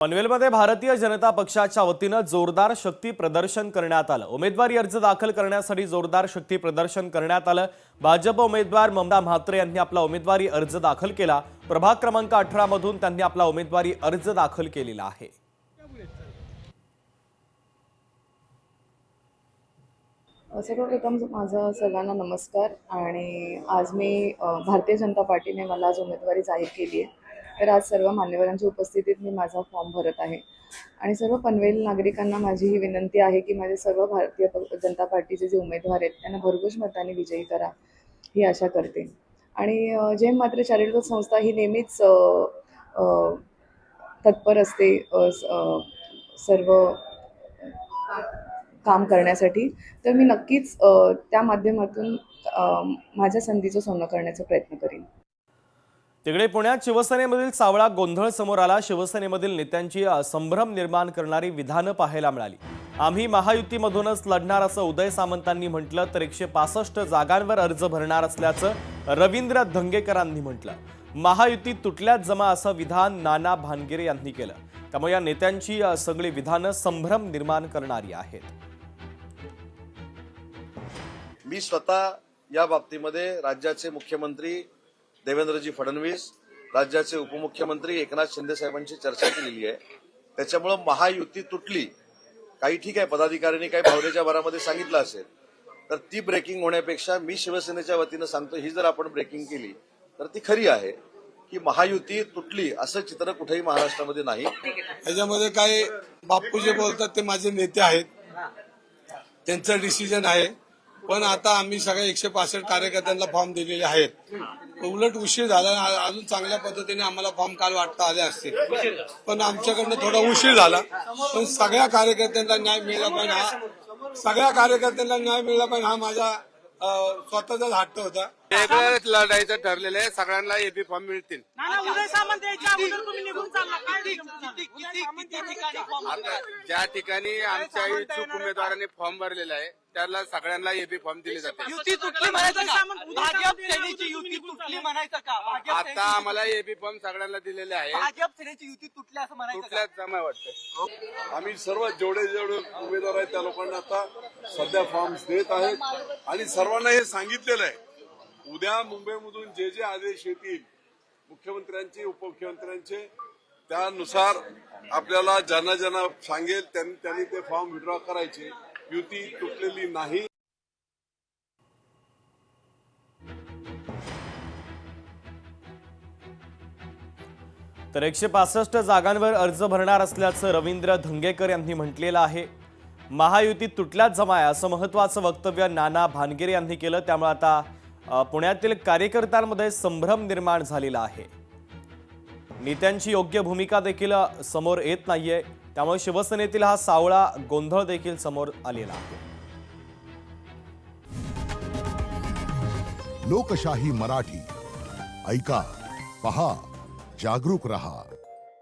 पनवेलमध्ये भारतीय जनता पक्षाच्या वतीने जोरदार शक्ती प्रदर्शन करण्यात आलं। उमेदवारी अर्ज दाखल करण्यासाठी जोरदार शक्ती प्रदर्शन करण्यात आलं। भाजप उमेदवार ममता म्हात्रे यांनी आपला उमेदवारी अर्ज दाखल केला। प्रभाग क्रमांक 18 मधून त्यांनी आपला उमेदवारी अर्ज दाखल केलेला आहे। सर्वप्रथम माझा सर्वांना नमस्कार। आणि आज मी भारतीय जनता पार्टीने मला आज उमेदवारी जाहीर केली आहे। तर आज सर्व मान्यवरांच्या उपस्थितीत मी माझा फॉर्म भरत आहे आणि सर्व पनवेल नागरिकांना माझी ही विनंती आहे की माझे सर्व भारतीय जनता पार्टीचे जे उमेदवार आहेत त्यांना भरघोस मताने विजयी करा ही आशा करते। आणि जय म्हात्रे चॅरिटेबल संस्था ही नेहमीच तत्पर असते सर्व काम करण्यासाठी। तर मी नक्कीच त्या माध्यमातून माझ्या संधीचं सोनं करण्याचा प्रयत्न करीन। तिकडे पुण्यात शिवसेनेमधील सावळा गोंधळ समोर आला। शिवसेनेमधील नेत्यांची संभ्रम निर्माण करणारी विधानं पाहायला मिळाली। आम्ही महायुतीमधूनच लढणार असं उदय सामंतांनी म्हटलं, तर 165 जागांवर अर्ज भरणार असल्याचं रवींद्र धंगेकरांनी म्हटलं। महायुती तुटल्यात जमा असं विधान नाना भानगिरे यांनी केलं। त्यामुळे या नेत्यांची सगळी विधानं संभ्रम निर्माण करणारी आहेत। मी स्वतः या बाबतीमध्ये राज्याचे मुख्यमंत्री देवेंद्रजी फडणवीस, राज्याचे उपमुख्यमंत्री एकनाथ शिंदे साहेबांची चर्चा केलेली आहे। त्याच्यामुळे महायुती तुटली, काही ठीक आहे, पदाधिकाऱ्यांनी काही भावनेच्या भरामध्ये सांगितलं असेल, तर ती ब्रेकिंग होण्यापेक्षा मी शिवसेनेच्या वतीनं सांगतो, ही जर आपण ब्रेकिंग केली तर ती खरी आहे की महायुती तुटली असं चित्र कुठेही महाराष्ट्रामध्ये नाही। याच्यामध्ये काय बापू जे बोलतात ते माझे नेते आहेत, त्यांचं डिसिजन आहे। पण आता आम्ही सगळ्या 165 कार्यकर्त्यांना फॉर्म दिलेले आहेत। उलट उशीर झाला, अजून चांगल्या पद्धतीने आम्हाला फॉर्म काल वाटता आले असते, पण आमच्याकडनं थोडा उशीर झाला। पण सगळ्या कार्यकर्त्यांना न्याय मिळाला पाहिजे, हा माझा स्वतःचाच हट्ट होता। वेगळंच लढायचं ठरलेलं आहे, सगळ्यांना एबी फॉर्म मिळतील। आता ज्या ठिकाणी आमच्या इच्छुक उमेदवारांनी फॉर्म भरलेला आहे त्याला सगळ्यांना एबी फॉर्म दिले जाते। आता आम्हाला एबी फॉर्म सगळ्यांना दिलेले आहे। तुटल्याच जमा वाटतं। आम्ही सर्व जेवढे उमेदवार आहेत त्या लोकांना आता सध्या फॉर्म्स देत आहेत आणि सर्वांना हे सांगितलेलं आहे, उद्या मुंबईमधून जे जे आदेश येतील मुख्यमंत्र्यांचे उपमुख्यमंत्र्यांचे, त्यानुसार आपल्याला ज्यांना ज्यांना सांगेल त्यांनी ते फॉर्म विड्रॉ करायचे। युती तुटलेली नाही। तर 165 जागांवर अर्ज भरणार असल्याचं रवींद्र धंगेकर यांनी म्हटलेलं आहे। महायुती तुटल्यात जमा आहे असं महत्त्वाचं वक्तव्य नाना भानगिरे यांनी केलं। त्यामुळे आता पुण्यातील कार्यकर्त्यांमध्ये संभ्रम निर्माण झालेला आहे। नेत्यांची योग्य भूमिका देखील समोर येत नाहीये, त्यामुळे शिवसेनेतील हा सावळा गोंधळ देखील समोर आलेला आहे। लोकशाही मराठी ऐका, पहा, जागरूक रहा।